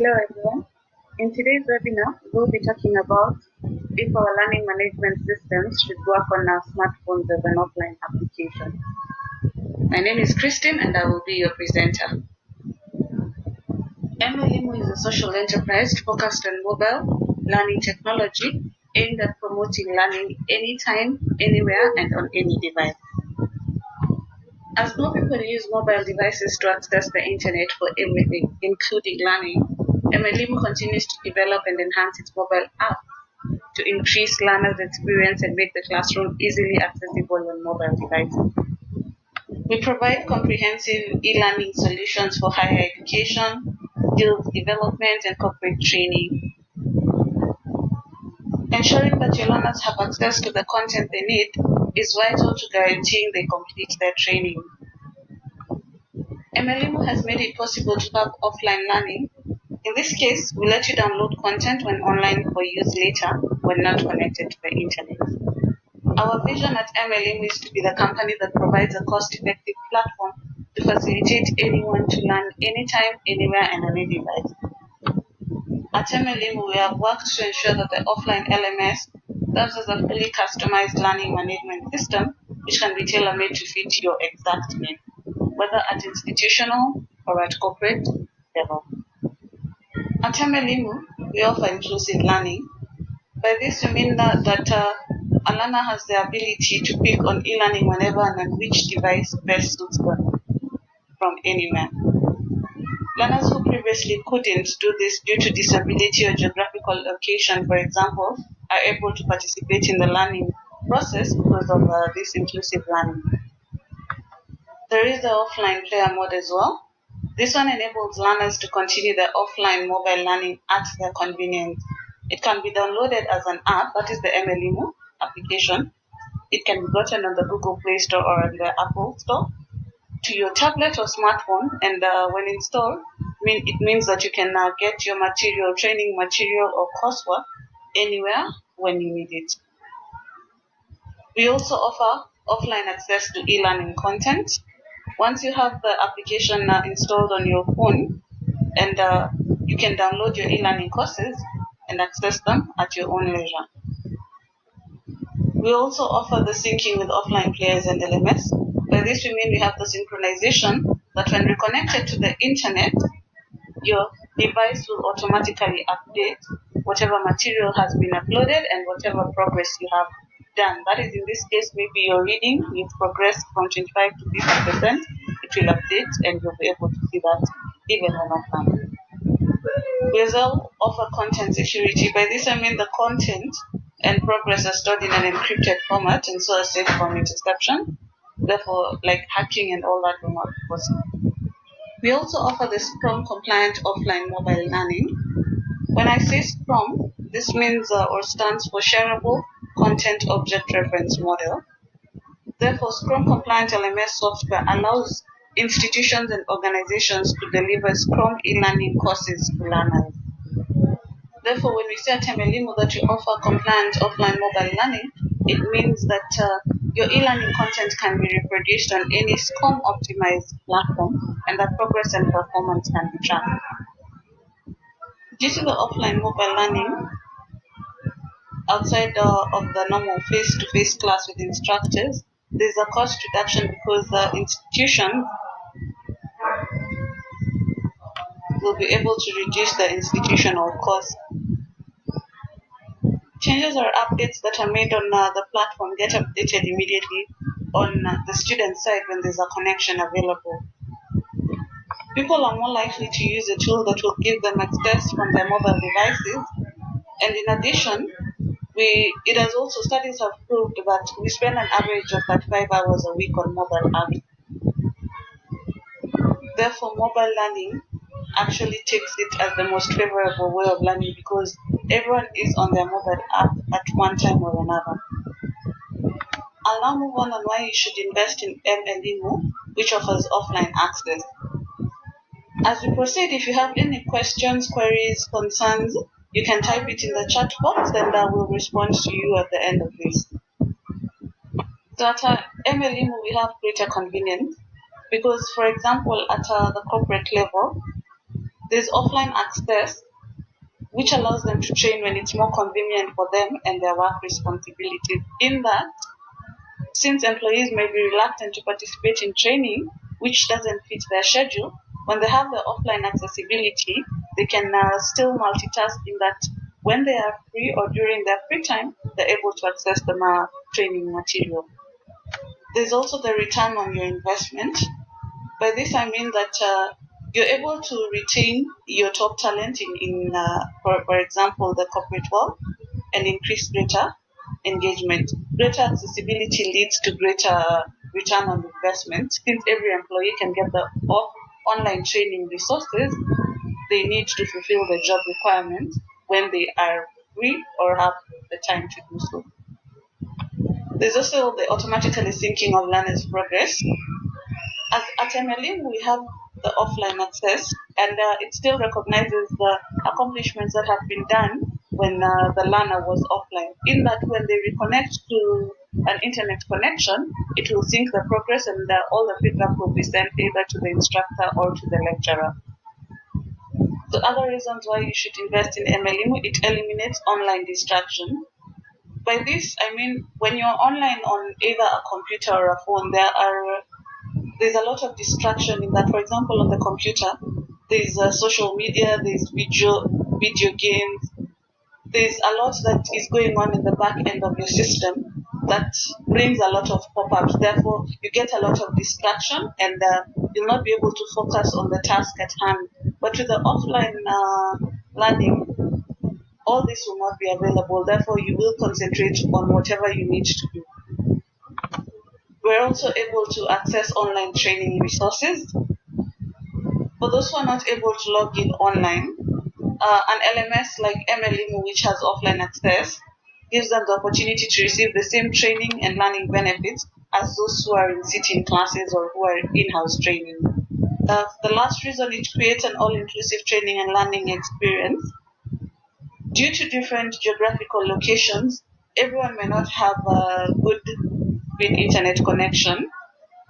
Hello everyone. In today's webinar, we'll be talking about if our learning management systems should work on our smartphones as an offline application. My name is Christine and I will be your presenter. mElimu is a social enterprise focused on mobile learning technology aimed at promoting learning anytime, anywhere, and on any device. As more people use mobile devices to access the internet for everything, including learning, mElimu continues to develop and enhance its mobile app to increase learners' experience and make the classroom easily accessible on mobile devices. We provide comprehensive e-learning solutions for higher education, skills development, and corporate training. Ensuring that your learners have access to the content they need is vital to guaranteeing they complete their training. mElimu has made it possible to have offline learning. In this case, we let you download content when online for use later when not connected to the internet. Our vision at mElimu is to be the company that provides a cost-effective platform to facilitate anyone to learn anytime, anywhere, and on any device. At mElimu, we have worked to ensure that the offline LMS serves as a fully customized learning management system which can be tailor-made to fit your exact need, whether at institutional or at corporate level. At mElimu, we offer inclusive learning. By this, we mean that a learner has the ability to pick on e-learning whenever and on which device best suits them from anywhere. Learners who previously couldn't do this due to disability or geographical location, for example, are able to participate in the learning process because of this inclusive learning. There is the offline player mode as well. This one enables learners to continue their offline mobile learning at their convenience. It can be downloaded as an app, that is the mElimu application. It can be gotten on the Google Play Store or on the Apple Store to your tablet or smartphone, and when installed, it means that you can get your material, training material or coursework anywhere when you need it. We also offer offline access to e-learning content. Once you have the application installed on your phone, and you can download your e-learning courses and access them at your own leisure. We also offer the syncing with offline players and LMS. By this we mean we have the synchronization that when reconnected to the internet, your device will automatically update whatever material has been uploaded and whatever progress you have done. That is, in this case, maybe you're reading, you've progressed from 25 to 50%, it will update and you'll be able to see that even when offline. We as well offer content security. By this I mean the content and progress are stored in an encrypted format and so are safe from interception. Therefore, like hacking and all that will not be possible. We also offer the Scrum compliant offline mobile learning. When I say Scrum, this means or stands for Shareable Content Object Reference Model. Therefore, Scrum compliant LMS software allows institutions and organizations to deliver Scrum e-learning courses to learners. Therefore, when we say at mElimu that you offer compliant offline mobile learning, it means that your e-learning content can be reproduced on any Scrum optimized platform and that progress and performance can be tracked. Due to the offline mobile learning, outside of the normal face-to-face class with instructors, there's a cost reduction because the institution will be able to reduce the institutional cost. Changes or updates that are made on the platform get updated immediately on the student side when there's a connection available. People are more likely to use a tool that will give them access from their mobile devices. And in addition, studies have proved that we spend an average of 35 hours a week on mobile apps. Therefore, mobile learning actually takes it as the most favorable way of learning because everyone is on their mobile app at one time or another. I'll now move on why you should invest in mElimu, which offers offline access. As we proceed, if you have any questions, queries, concerns, you can type it in the chat box and I will respond to you at the end of this. So at mElimu, we have greater convenience because, for example, at the corporate level, There's offline access, which allows them to train when it's more convenient for them and their work responsibilities. In that, since employees may be reluctant to participate in training, which doesn't fit their schedule, when they have the offline accessibility, they can still multitask in that when they are free or during their free time, they're able to access the training material. There's also the return on your investment. By this, I mean that you're able to retain your top talent for example, the corporate world and increase greater engagement. Greater accessibility leads to greater return on investment. Since every employee can get the online training resources they need to fulfill the job requirements when they are free or have the time to do so. There's also the automatically syncing of learners' progress. At mElimu, we have the offline access, and it still recognizes the accomplishments that have been done when the learner was offline. In that, when they reconnect to an internet connection, it will sync the progress, and all the feedback will be sent either to the instructor or to the lecturer. The other reasons why you should invest in mElimu, it eliminates online distraction. By this, I mean when you're online on either a computer or a phone, there's a lot of distraction in that. For example, on the computer, there's social media, there's video games, there's a lot that is going on in the back end of your system that brings a lot of pop-ups. Therefore, you get a lot of distraction and you'll not be able to focus on the task at hand. But with the offline learning, all this will not be available. Therefore, you will concentrate on whatever you need to do. We're also able to access online training resources. For those who are not able to log in online, an LMS like mElimu, which has offline access, gives them the opportunity to receive the same training and learning benefits as those who are in sitting classes or who are in-house training. The last reason, it creates an all-inclusive training and learning experience. Due to different geographical locations, everyone may not have a good internet connection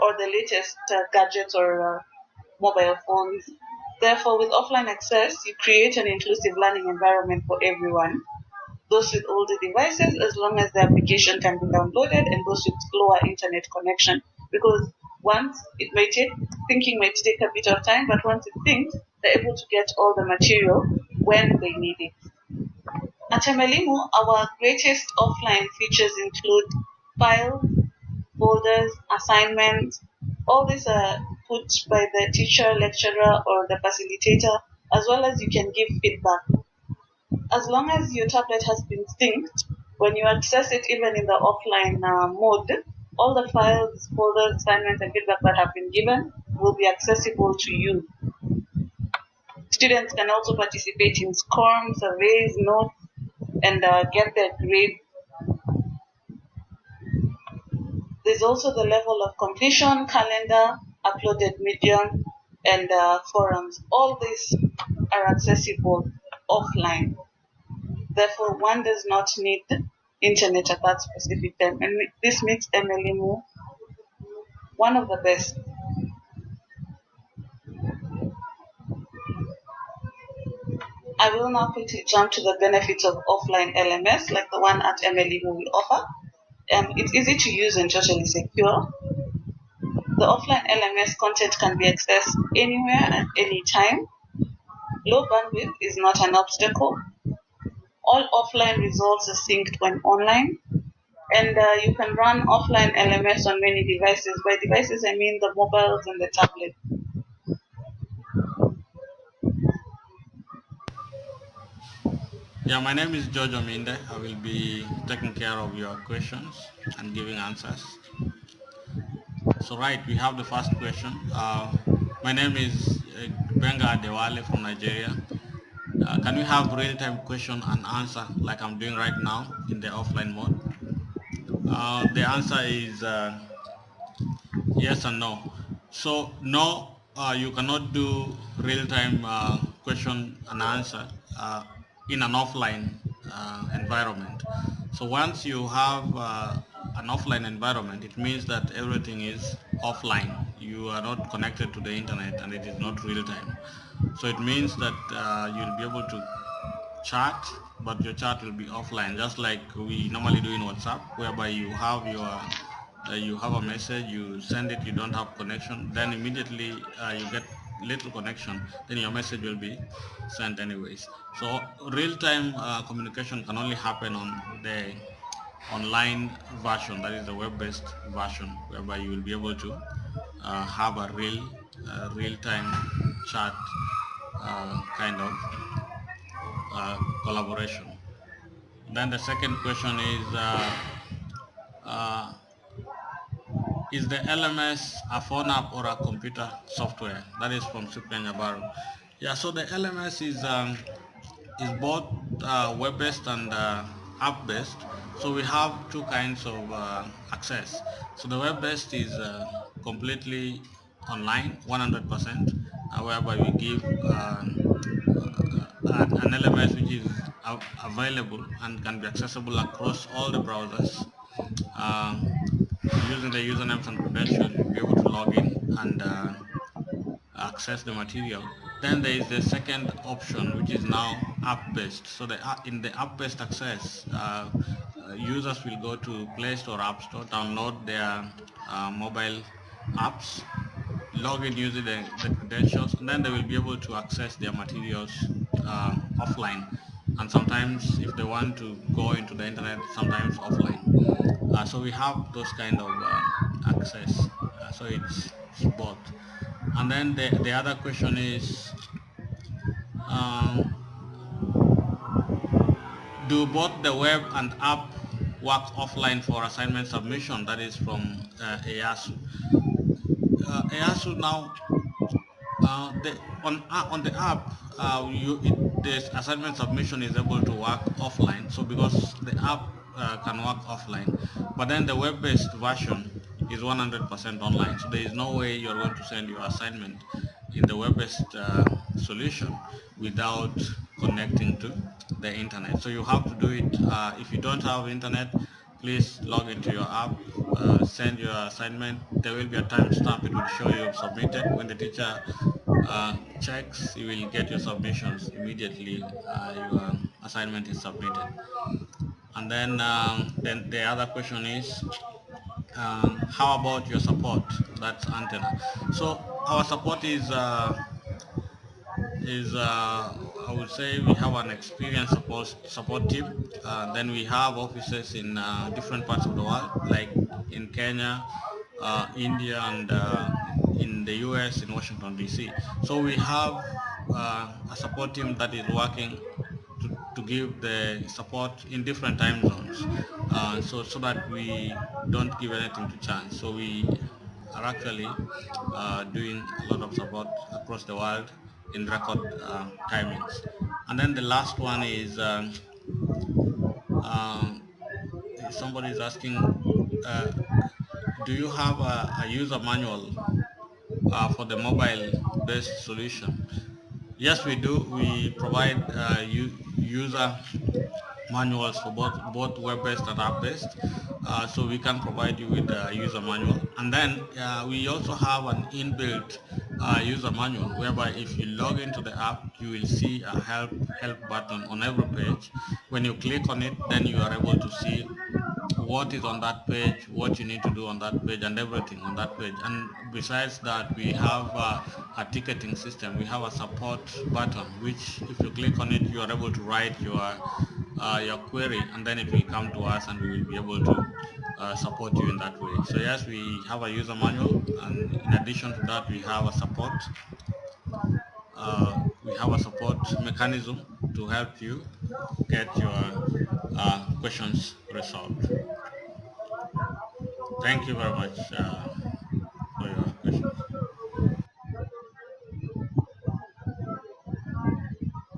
or the latest gadgets or mobile phones. Therefore, with offline access, you create an inclusive learning environment for everyone. Those with older devices, as long as the application can be downloaded, and those with slower internet connection. Because once it may take, thinking might take a bit of time, but once it thinks, they're able to get all the material when they need it. At mElimu, our greatest offline features include files, folders, assignments. All these are put by the teacher, lecturer, or the facilitator, as well as you can give feedback. As long as your tablet has been synced, when you access it even in the offline mode, all the files, folders, assignments, and feedback that have been given will be accessible to you. Students can also participate in SCORM, surveys, notes, and get their grade. There's also the level of completion, calendar, uploaded medium, and forums. All these are accessible offline. Therefore, one does not need internet at that specific time. And this makes mElimu one of the best. I will now quickly jump to the benefits of offline LMS, like the one at mElimu we offer. It's easy to use and totally secure. The offline LMS content can be accessed anywhere at any time. Low bandwidth is not an obstacle. All offline results are synced when online. And you can run offline LMS on many devices. By devices, I mean the mobiles and the tablets. Yeah, my name is George Ominde. I will be taking care of your questions and giving answers. So, right, we have the first question. My name is Benga Adewale from Nigeria. Can we have real-time question and answer like I'm doing right now in the offline mode? The answer is yes and no. So no, you cannot do real-time question and answer in an offline environment. So once you have an offline environment, it means that everything is offline. You are not connected to the internet and it is not real-time. So it means that you'll be able to chat, but your chat will be offline, just like we normally do in WhatsApp, whereby you have a message, you send it, you don't have connection, then immediately you get little connection, then your message will be sent anyways. So real-time communication can only happen on the online version, that is the web-based version, whereby you will be able to have a real-time chat kind of collaboration. Then the second question uh, is the LMS a phone app or a computer software? That is from Cyprian Yabaru. Yeah, so the LMS is both web-based and app-based. So we have two kinds of access. So the web-based is completely online, 100%, whereby we give an LMS which is available and can be accessible across all the browsers. Um, Using the usernames and credentials, you'll be able to log in and access the material. Then there is the second option, which is now app-based. So in the app-based access, users will go to Play Store, App Store, download their mobile apps, log in using the credentials, and then they will be able to access their materials offline. And sometimes, if they want to go into the internet, sometimes offline. So we have those kind of access. So it's both. And then the other question is, um, do both the web and app work offline for assignment submission? That is from EASU. EASU now, on the app, the assignment submission is able to work offline. So because the app can work offline, but then the web-based version is 100% online. So there is no way you're going to send your assignment in the web-based solution without connecting to the internet. So you have to do it. If you don't have internet, please log into your app, send your assignment. There will be a timestamp. It will show you submitted. When the teacher checks, you will get your submissions immediately. Your assignment is submitted. And then the other question is, how about your support? That's antenna. So our support is I would say we have an experienced support team. Then we have offices in different parts of the world, like in Kenya, India, and in the US, in Washington D.C. So we have a support team that is working to give the support in different time zones, so that we don't give anything to chance. So we are actually doing a lot of support across the world in record timings. And then the last one is, um, somebody is asking, uh, do you have a user manual for the mobile-based solution? Yes, we do. We provide user manuals for both web-based and app-based. So we can provide you with a user manual. And then we also have an inbuilt user manual, whereby if you log into the app, you will see a help button on every page. When you click on it, then you are able to see what is on that page, what you need to do on that page, and everything on that page. And besides that, we have a ticketing system. We have a support button, which if you click on it, you are able to write your query, and then it will come to us, and we will be able to support you in that way. So yes, we have a user manual, and in addition to that, we have a support mechanism to help you get your questions resolved. Thank you very much for your questions.